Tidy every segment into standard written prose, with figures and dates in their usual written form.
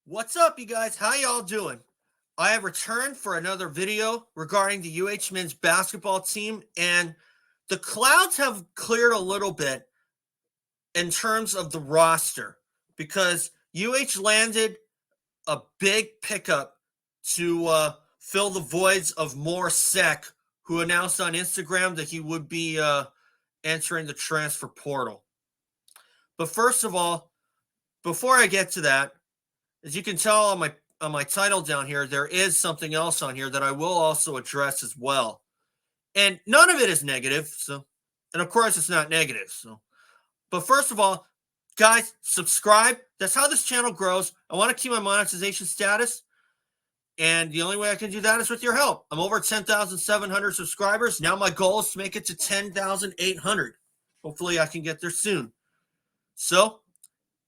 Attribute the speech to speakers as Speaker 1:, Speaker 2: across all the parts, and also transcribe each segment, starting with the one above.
Speaker 1: What's up, you guys? How y'all doing? I have returned for another video regarding the UH men's basketball team, and the clouds have cleared a little bit in terms of the roster because UH landed a big pickup to fill the voids of Mor Seck, who announced on Instagram that he would be entering the transfer portal. But first of all, before I get to that, as you can tell on my title down here, there is something else on here that I will also address as well. And none of it is negative, and of course it's not negative. But first of all, guys, subscribe. That's how this channel grows. I want to keep my monetization status, and the only way I can do that is with your help. I'm over 10,700 subscribers. Now my goal is to make it to 10,800. Hopefully I can get there soon. So,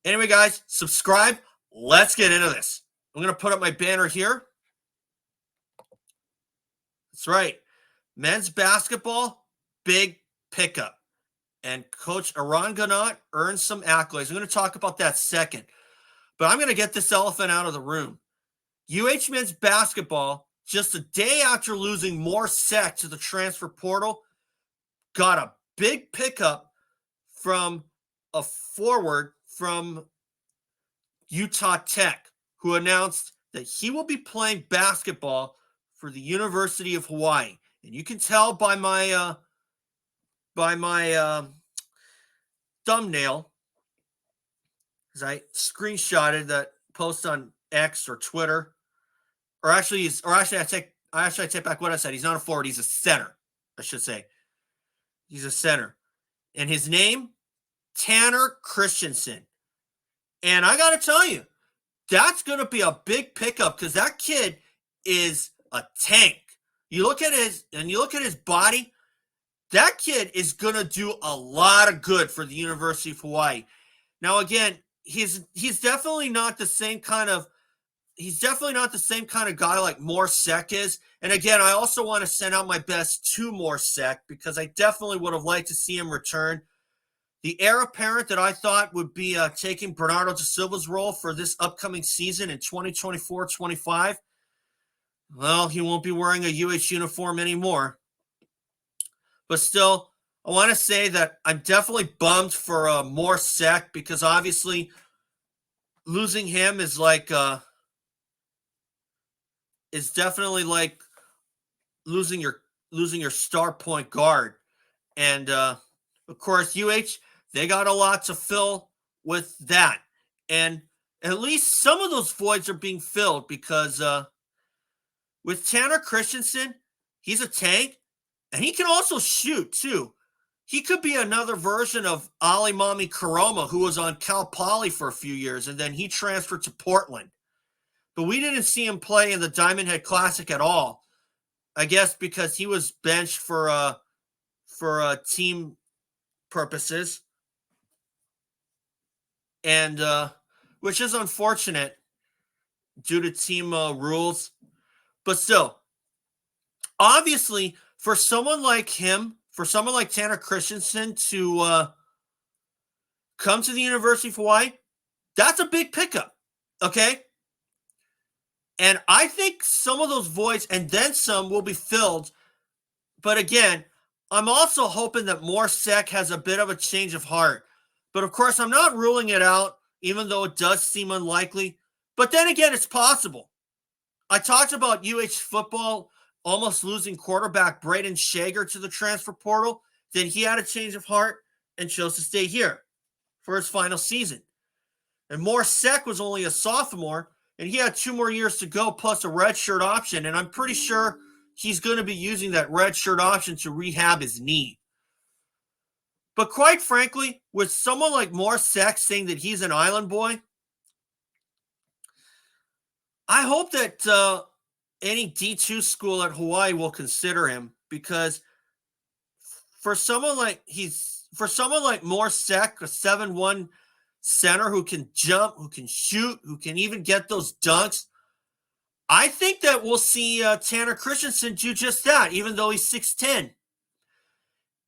Speaker 1: anyway, guys, subscribe. Let's get into this. I'm going to put up my banner here. That's right. Men's basketball, big pickup. And Coach Eran Ganot earned some accolades. I'm going to talk about that second. But I'm going to get this elephant out of the room. UH men's basketball, just a day after losing Mor Seck to the transfer portal, got a big pickup from a forward from Utah Tech, who announced that he will be playing basketball for the University of Hawaii. And you can tell by my thumbnail, as I screenshotted that post on X or Twitter, I take back what I said. He's not a forward. He's a center, I should say. He's a center. And his name, Tanner Christiansen. And I got to tell you, that's going to be a big pickup because that kid is a tank. You look at his body, that kid is going to do a lot of good for the University of Hawaii. Now, again, he's definitely not the same kind of guy like Mor Seck is. And again, I also want to send out my best to Mor Seck because I definitely would have liked to see him return. The heir apparent that I thought would be taking Bernardo da Silva's role for this upcoming season in 2024-25, well, he won't be wearing a UH uniform anymore. But still, I want to say that I'm definitely bummed for Mor Seck because obviously losing him is definitely like losing your star point guard. And of course, UH, they got a lot to fill with that. And at least some of those voids are being filled because with Tanner Christiansen, he's a tank, and he can also shoot, too. He could be another version of Ali Mami Karoma, who was on Cal Poly for a few years, and then he transferred to Portland. But we didn't see him play in the Diamond Head Classic at all, I guess because he was benched for team purposes, and which is unfortunate due to team rules. But still, obviously, for someone like him, for someone like Tanner Christiansen to come to the University of Hawaii, that's a big pickup, okay? And I think some of those voids and then some will be filled. But again, I'm also hoping that Mor Seck has a bit of a change of heart. But of course, I'm not ruling it out, even though it does seem unlikely. But then again, it's possible. I talked about UH football almost losing quarterback Braden Shager to the transfer portal. Then he had a change of heart and chose to stay here for his final season. And Mor Seck was only a sophomore, and he had 2 more years to go plus a redshirt option. And I'm pretty sure he's going to be using that redshirt option to rehab his knee. But quite frankly, with someone like Mor Seck saying that he's an island boy, I hope that any D2 school at Hawaii will consider him, because for someone like Mor Seck, a 7'1" center who can jump, who can shoot, who can even get those dunks, I think that we'll see Tanner Christiansen do just that, even though he's 6'10".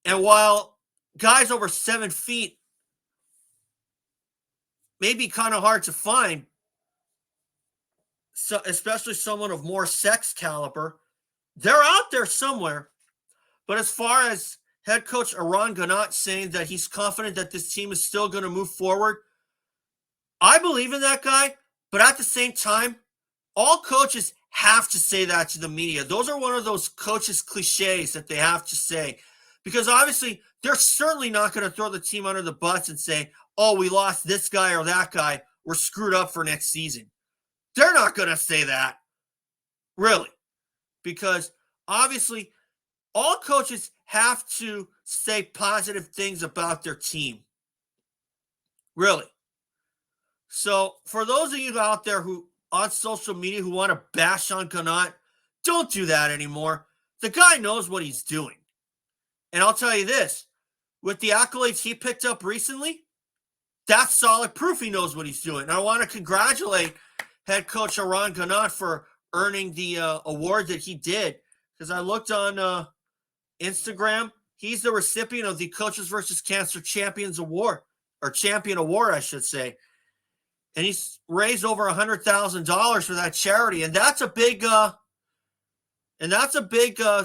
Speaker 1: And while guys over 7 feet may be kind of hard to find, especially someone of Mor Seck's caliber, they're out there somewhere. But as far as head coach Eran Ganot saying that he's confident that this team is still going to move forward, I believe in that guy. But at the same time, all coaches have to say that to the media. Those are one of those coaches' cliches that they have to say. Because obviously, they're certainly not going to throw the team under the bus and say, oh, we lost this guy or that guy. We're screwed up for next season. They're not going to say that. Really. Because obviously, all coaches have to say positive things about their team. Really. So for those of you out there who on social media who want to bash on Ganot, don't do that anymore. The guy knows what he's doing. And I'll tell you this, with the accolades he picked up recently, that's solid proof he knows what he's doing. And I want to congratulate head coach Eran Ganot for earning the award that he did. Because I looked on Instagram, he's the recipient of the Coaches versus Cancer Champions Award, or Champion Award, I should say. And he's raised over $100,000 for that charity. And that's a big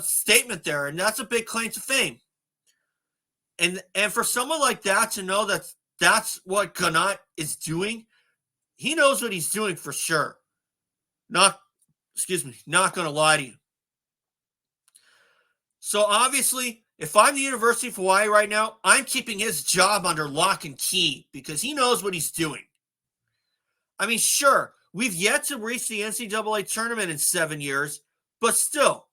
Speaker 1: statement there. And that's a big claim to fame. And for someone like that to know that that's what Ganot is doing, he knows what he's doing for sure. Not going to lie to you. So obviously, if I'm the University of Hawaii right now, I'm keeping his job under lock and key because he knows what he's doing. I mean, sure, we've yet to reach the NCAA tournament in 7 years, but still,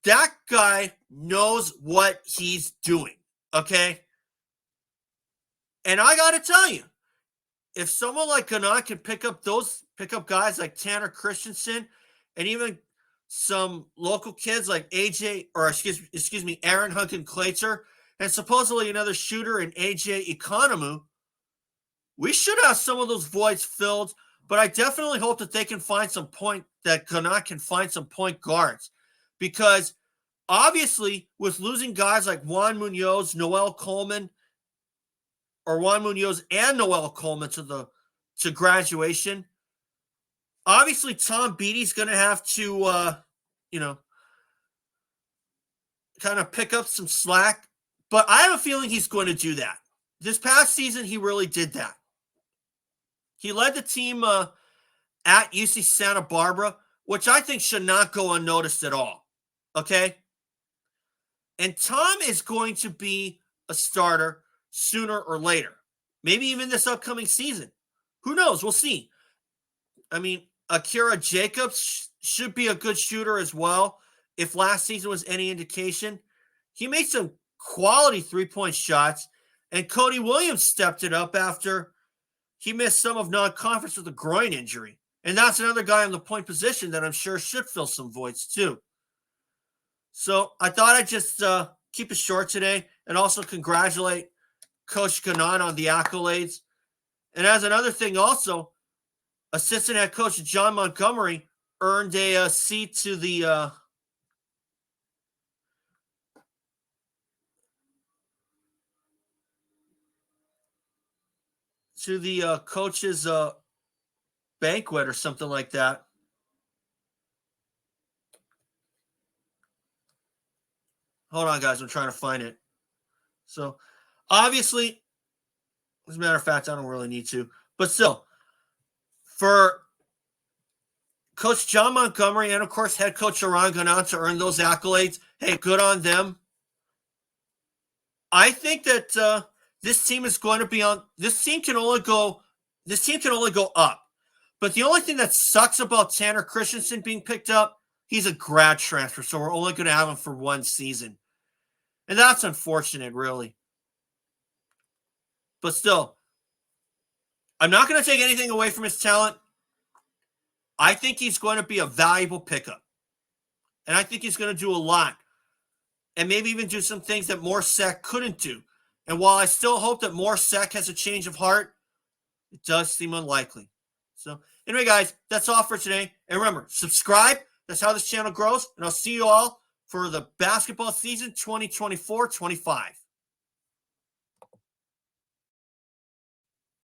Speaker 1: that guy knows what he's doing, okay? And I got to tell you, if someone like Ganot can pick up guys like Tanner Christiansen and even some local kids like Eran Hunkin-Klater, and supposedly another shooter in AJ Economou, we should have some of those voids filled, but I definitely hope that they can find that Ganot can find some point guards. Because obviously, with losing guys like Juan Munoz and Noel Coleman to graduation, obviously Tom Beatty's going to have to, kind of pick up some slack. But I have a feeling he's going to do that. This past season, he really did that. He led the team at UC Santa Barbara, which I think should not go unnoticed at all. Okay? And Tom is going to be a starter sooner or later. Maybe even this upcoming season. Who knows? We'll see. I mean, Akira Jacobs should be a good shooter as well. If last season was any indication, he made some quality three-point shots, and Cody Williams stepped it up after he missed some of non-conference with a groin injury. And that's another guy in the point position that I'm sure should fill some voids too. So I thought I'd just keep it short today and also congratulate Coach Ganot on the accolades. And as another thing also, assistant head coach John Montgomery earned a seat to the coach's banquet or something like that. Hold on, guys. I'm trying to find it. So, obviously, as a matter of fact, I don't really need to. But still, for Coach John Montgomery and, of course, head coach Eran Ganot to earn those accolades, hey, good on them. I think that this team is going to be on. This team can only go up. But the only thing that sucks about Tanner Christiansen being picked up, he's a grad transfer, so we're only going to have him for one season. And that's unfortunate, really. But still, I'm not going to take anything away from his talent. I think he's going to be a valuable pickup. And I think he's going to do a lot. And maybe even do some things that Mor Seck couldn't do. And while I still hope that Mor Seck has a change of heart, it does seem unlikely. So anyway, guys, that's all for today. And remember, subscribe. That's how this channel grows. And I'll see you all for the basketball season 2024-25.